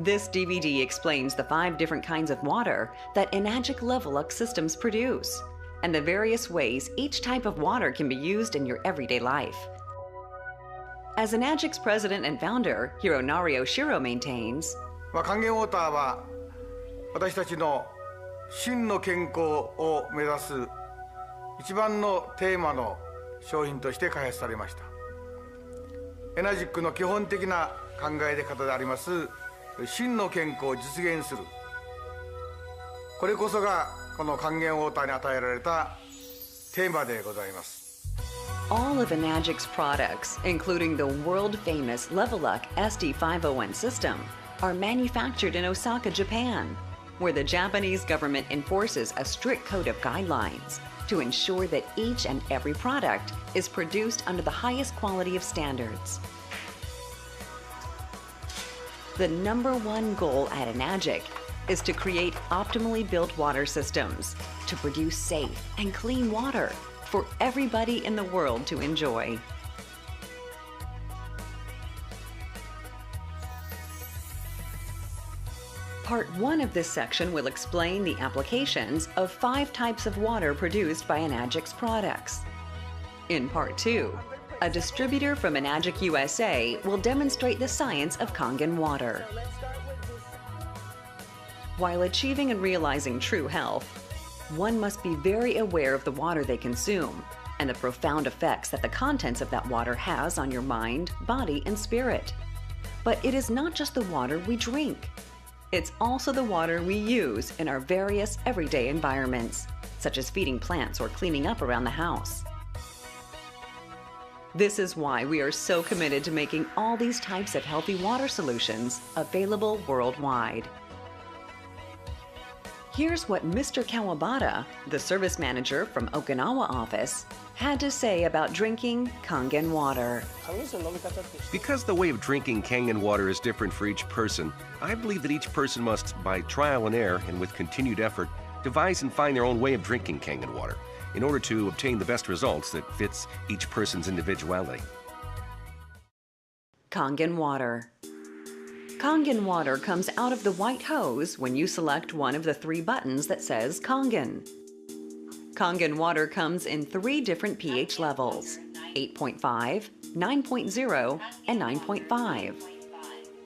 This DVD explains the 5 different kinds of water that Enagic Level-Up systems produce, and the various ways each type of water can be used in your everyday life. As Enagic's president and founder, Hironari Oshiro maintains, 還元ウォーターは私たちの真の健康を目指す一番のテーマの商品として開発されました。エナジックの基本的な考え方であります真の健康を実現する、これこそがこの還元ウォーターに与えられたテーマでございます。 All of Enagic's products, including the world-famous Level-Up SD501 system, are manufactured in Osaka, Japan, where the Japanese government enforces a strict code of guidelines to ensure that each and every product is produced under the highest quality of standards. The #1 goal at Enagic is to create optimally built water systems to produce safe and clean water for everybody in the world to enjoy. Part 1 of this section will explain the applications of 5 types of water produced by Enagic's products. In Part 2, a distributor from Enagic USA will demonstrate the science of Kangen water. While achieving and realizing true health, one must be very aware of the water they consume and the profound effects that the contents of that water has on your mind, body, and spirit. But it is not just the water we drink. It's also the water we use in our various everyday environments, such as feeding plants or cleaning up around the house. This is why we are so committed to making all these types of healthy water solutions available worldwide. Here's what Mr. Kawabata, the service manager from Okinawa office, had to say about drinking Kangen water. Because the way of drinking Kangen water is different for each person, I believe that each person must, by trial and error and with continued effort, devise and find their own way of drinking Kangen water in order to obtain the best results that fits each person's individuality. Kangen water. Kangen water comes out of the white hose when you select one of the 3 buttons that says Kangen. Kangen water comes in 3 different pH levels, 8.5, 9.0, and 9.5.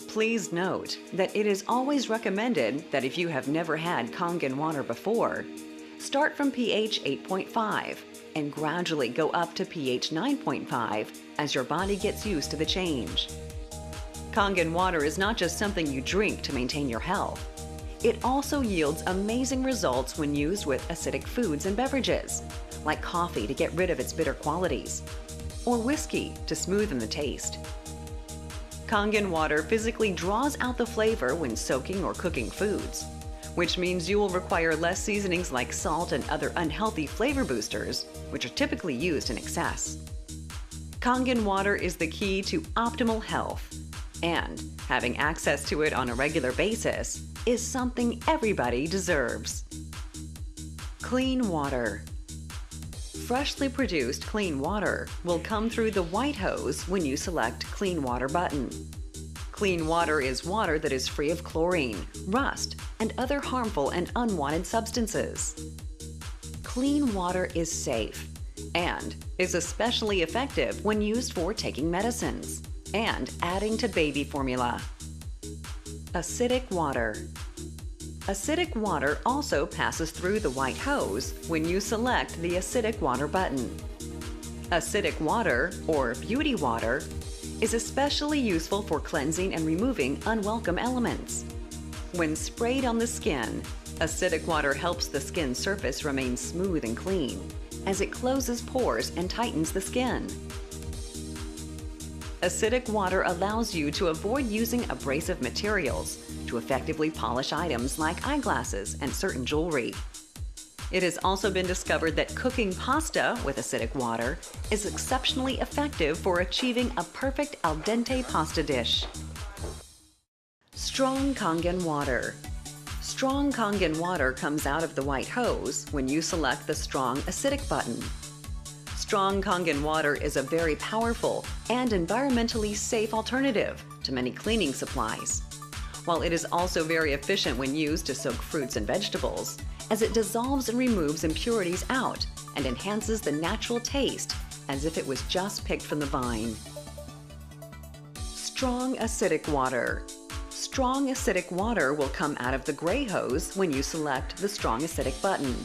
Please note that it is always recommended that if you have never had Kangen water before, start from pH 8.5 and gradually go up to pH 9.5 as your body gets used to the change. Kangen water is not just something you drink to maintain your health. It also yields amazing results when used with acidic foods and beverages, like coffee to get rid of its bitter qualities, or whiskey to smoothen the taste. Kangen water physically draws out the flavor when soaking or cooking foods, which means you will require less seasonings like salt and other unhealthy flavor boosters, which are typically used in excess. Kangen water is the key to optimal health, and having access to it on a regular basis is something everybody deserves. Clean water. Freshly produced clean water will come through the white hose when you select Clean Water button. Clean water is water that is free of chlorine, rust, and other harmful and unwanted substances. Clean water is safe and is especially effective when used for taking medicines and adding to baby formula. Acidic water. Acidic water also passes through the white hose when you select the Acidic Water button. Acidic water, or beauty water, is especially useful for cleansing and removing unwelcome elements. When sprayed on the skin, acidic water helps the skin surface remain smooth and clean, as it closes pores and tightens the skin. Acidic water allows you to avoid using abrasive materials to effectively polish items like eyeglasses and certain jewelry. It has also been discovered that cooking pasta with acidic water is exceptionally effective for achieving a perfect al dente pasta dish. Strong Kangen water. Strong Kangen water comes out of the white hose when you select the Strong Acidic button. Strong Kangen water is a very powerful and environmentally safe alternative to many cleaning supplies. while it is also very efficient when used to soak fruits and vegetables, as it dissolves and removes impurities out and enhances the natural taste as if it was just picked from the vine. Strong acidic water. Strong acidic water will come out of the gray hose when you select the strong acidic button.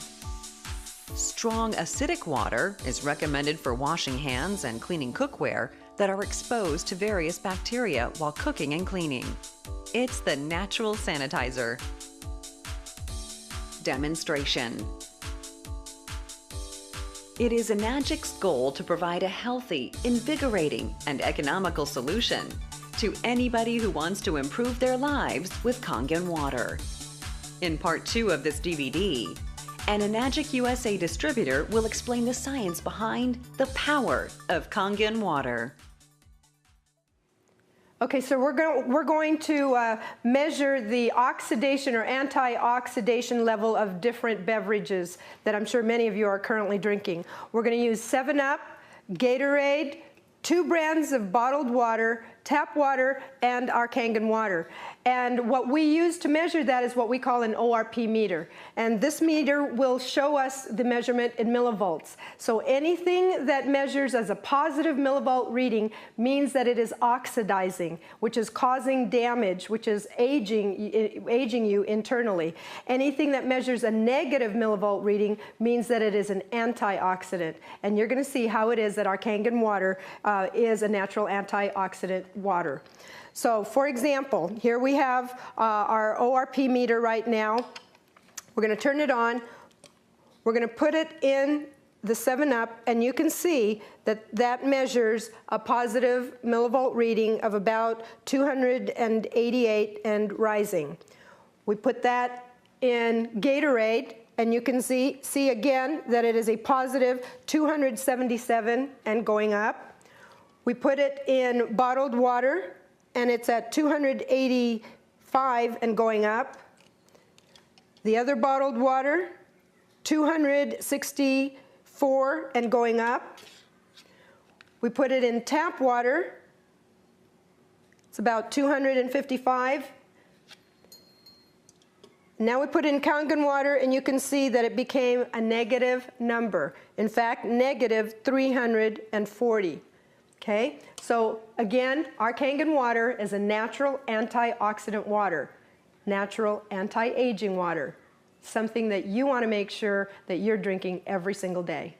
Strong acidic water is recommended for washing hands and cleaning cookware that are exposed to various bacteria while cooking and cleaning. It's the natural sanitizer. Demonstration. It is Enagic's goal to provide a healthy, invigorating, and economical solution to anybody who wants to improve their lives with Kangen water. In part 2 of this DVD, an Enagic USA distributor will explain the science behind the power of Kangen water. Okay, so we're going to measure the oxidation or antioxidant level of different beverages that I'm sure many of you are currently drinking. We're going to use 7-Up, Gatorade, 2 brands of bottled water, tap water, and our Kangen water. And what we use to measure that is what we call an ORP meter. And this meter will show us the measurement in millivolts. So anything that measures as a positive millivolt reading means that it is oxidizing, which is causing damage, which is aging you internally. Anything that measures a negative millivolt reading means that it is an antioxidant. And you're going to see how it is that our Kangen water is a natural antioxidant water. So, for example, here we have our ORP meter right now. We're going to turn it on. We're going to put it in the 7-Up, and you can see that that measures a positive millivolt reading of about 288 and rising. We put that in Gatorade, and you can see again that it is a positive 277 and going up. We put it in bottled water, and it's at 285 and going up. The other bottled water, 264 and going up. We put it in tap water. It's about 255. Now we put in Kangen water, and you can see that it became a negative number. In fact, negative 340. Okay, so again, our Kangen water is a natural antioxidant water, natural anti-aging water, something that you want to make sure that you're drinking every single day.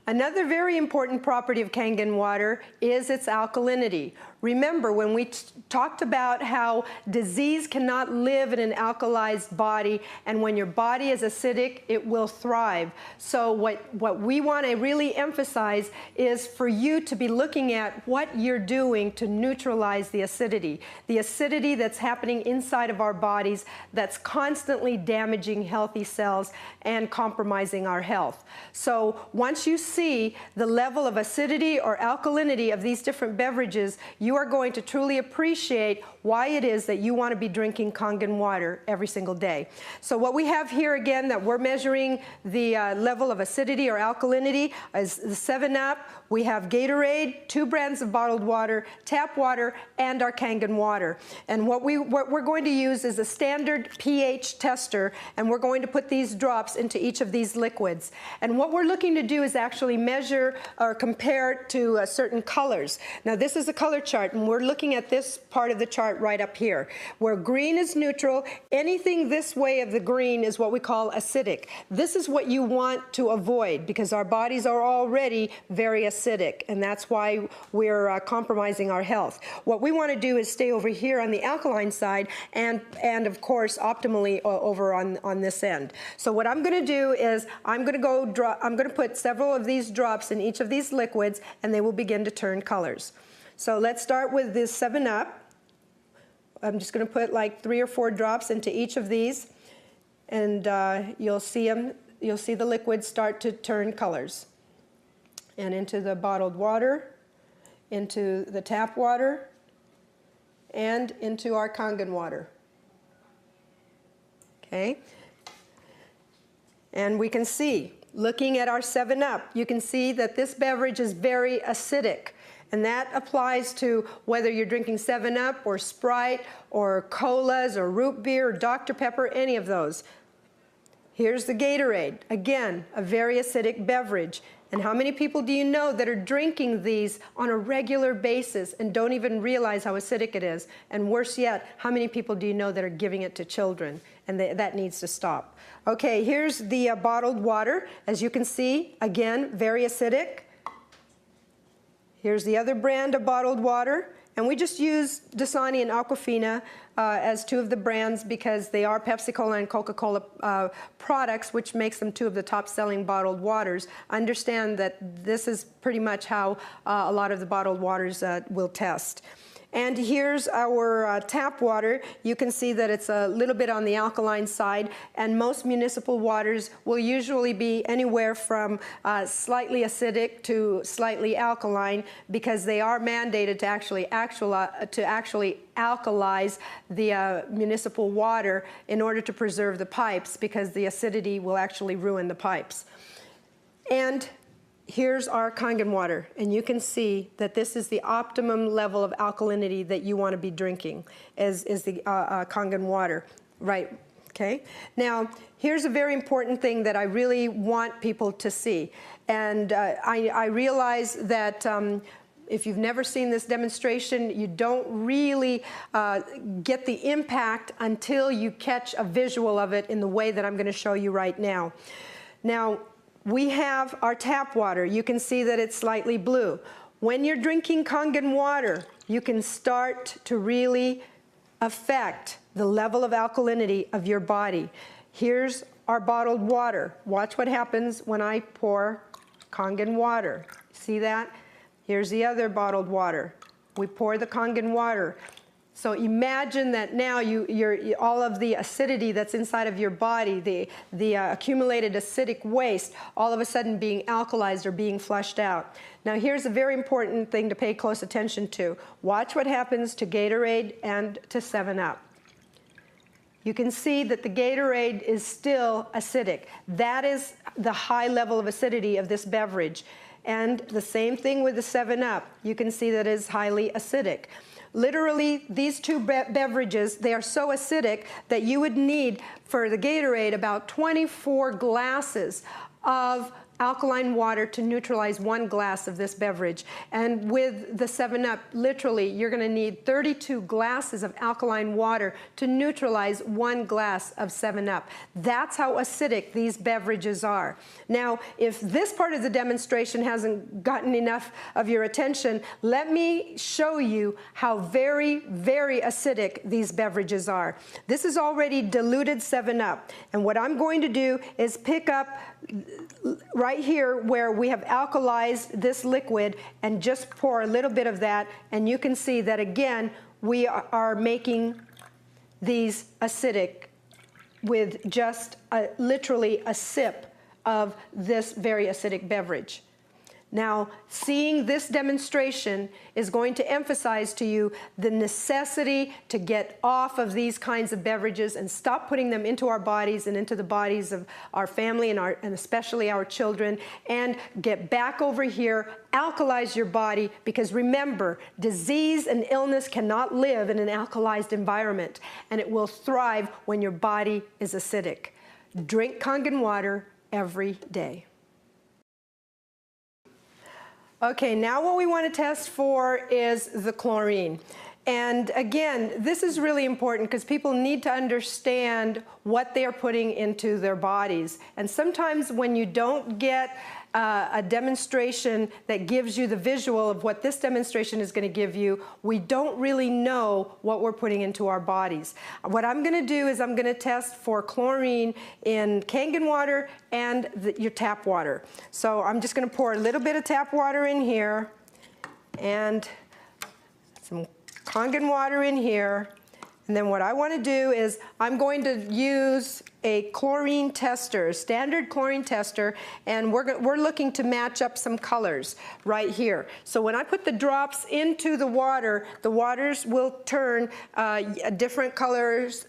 Another very important property of Kangen water is its alkalinity. Remember, when we talked about how disease cannot live in an alkalized body, and when your body is acidic, it will thrive. So what we want to really emphasize is for you to be looking at what you're doing to neutralize the acidity that's happening inside of our bodies that's constantly damaging healthy cells and compromising our health. So once you see the level of acidity or alkalinity of these different beverages, you are going to truly appreciate why it is that you want to be drinking Kangen water every single day. So what we have here again that we're measuring the level of acidity or alkalinity is the 7-Up. We have Gatorade, 2 brands of bottled water, tap water, and our Kangen water. And what we're going to use is a standard pH tester, and we're going to put these drops into each of these liquids. And what we're looking to do is actually measure or compare to certain colors. Now this is a color chart, and we're looking at this part of the chart right up here. Where green is neutral, anything this way of the green is what we call acidic. This is what you want to avoid because our bodies are already very acidic, and that's why we're compromising our health. What we want to do is stay over here on the alkaline side and of course optimally over on this end. So what I'm going to do is I'm going to put several of these drops in each of these liquids, and they will begin to turn colors. So let's start with this 7-Up. I'm just going to put like 3 or 4 drops into each of these, and you'll see the liquids start to turn colors. And into the bottled water, into the tap water, and into our Kangen water. Okay? And we can see Looking at our 7-Up, you can see that this beverage is very acidic. And that applies to whether you're drinking 7-Up or Sprite or colas or root beer or Dr. Pepper, any of those. Here's the Gatorade. Again, a very acidic beverage. And how many people do you know that are drinking these on a regular basis and don't even realize how acidic it is? And worse yet, how many people do you know that are giving it to children? And that needs to stop. Okay, here's the bottled water. As you can see, again, very acidic. Here's the other brand of bottled water. And we just use Dasani and Aquafina as two of the brands because they are Pepsi-Cola and Coca-Cola products, which makes them two of the top-selling bottled waters. Understand that this is pretty much how a lot of the bottled waters will test. And here's our tap water. You can see that it's a little bit on the alkaline side, and most municipal waters will usually be anywhere from slightly acidic to slightly alkaline because they are mandated to actually alkalize the municipal water in order to preserve the pipes because the acidity will actually ruin the pipes. And here's our Kangen water, and you can see that this is the optimum level of alkalinity that you want to be drinking, is the Kangen water, right? Okay. Now, here's a very important thing that I really want people to see, and I realize that if you've never seen this demonstration, you don't really get the impact until you catch a visual of it in the way that I'm going to show you right now. Now, we have our tap water. You can see that it's slightly blue. When you're drinking Kangen water, you can start to really affect the level of alkalinity of your body. Here's our bottled water. Watch what happens when I pour Kangen water. See that? Here's the other bottled water. We pour the Kangen water. So imagine that now all of the acidity that's inside of your body, the accumulated acidic waste, all of a sudden being alkalized or being flushed out. Now here's a very important thing to pay close attention to. Watch what happens to Gatorade and to 7-Up. You can see that the Gatorade is still acidic. That is the high level of acidity of this beverage. And the same thing with the 7-Up. You can see that it is highly acidic. Literally, these two beverages, they are so acidic that you would need, for the Gatorade, about 24 glasses of alkaline water to neutralize 1 glass of this beverage. And with the 7-Up, literally, you're going to need 32 glasses of alkaline water to neutralize 1 glass of 7-Up. That's how acidic these beverages are. Now, if this part of the demonstration hasn't gotten enough of your attention, let me show you how very, very acidic these beverages are. This is already diluted 7-Up. And what I'm going to do is pick up right here where we have alkalized this liquid and just pour a little bit of that, and you can see that again we are making these acidic with just literally a sip of this very acidic beverage. Now, seeing this demonstration is going to emphasize to you the necessity to get off of these kinds of beverages and stop putting them into our bodies and into the bodies of our family and especially our children, and get back over here, alkalize your body, because remember, disease and illness cannot live in an alkalized environment, and it will thrive when your body is acidic. Drink Kangen water every day. Okay, now what we want to test for is the chlorine. And again, this is really important because people need to understand what they are putting into their bodies. And sometimes when you don't get a demonstration that gives you the visual of what this demonstration is going to give you, we don't really know what we're putting into our bodies. What I'm going to do is I'm going to test for chlorine in Kangen water and your tap water. So I'm just going to pour a little bit of tap water in here and some Kangen water in here. And then what I want to do is I'm going to use a chlorine tester, a standard chlorine tester, and we're looking to match up some colors right here. So when I put the drops into the waters will turn different colors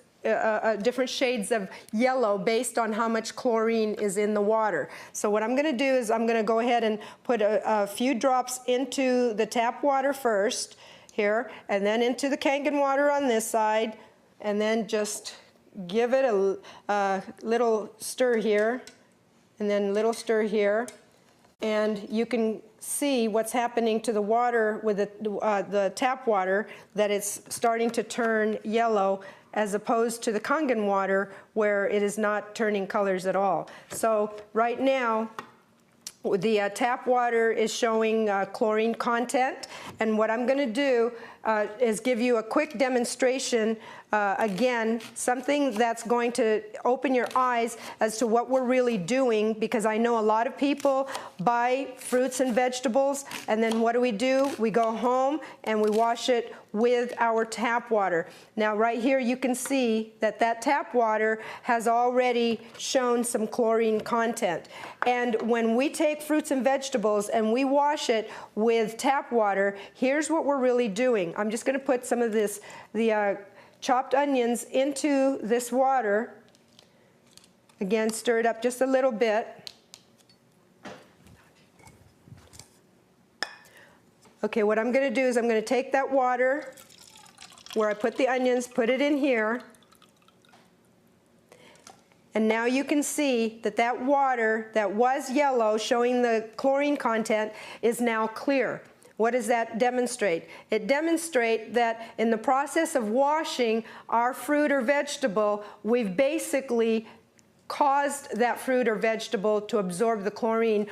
different shades of yellow based on how much chlorine is in the water. So what I'm going to do is I'm going to go ahead and put a few drops into the tap water first here, and then into the Kangen water on this side, and then just give it a little stir here, and then a little stir here, and you can see what's happening to the water with the tap water, that it's starting to turn yellow, as opposed to the Kangen water where it is not turning colors at all. So right now, the tap water is showing chlorine content, and what I'm going to do is give you a quick demonstration, again, something that's going to open your eyes as to what we're really doing, because I know a lot of people buy fruits and vegetables, and then what do? We go home and we wash it with our tap water. Now right here you can see that that tap water has already shown some chlorine content. And when we take fruits and vegetables and we wash it with tap water, here's what we're really doing. I'm just going to put some of the chopped onions into this water. Again, stir it up just a little bit. Okay, what I'm going to do is I'm going to take that water where I put the onions, put it in here. And now you can see that that water that was yellow, showing the chlorine content, is now clear. What does that demonstrate? It demonstrates that in the process of washing our fruit or vegetable, we've basically caused that fruit or vegetable to absorb the chlorine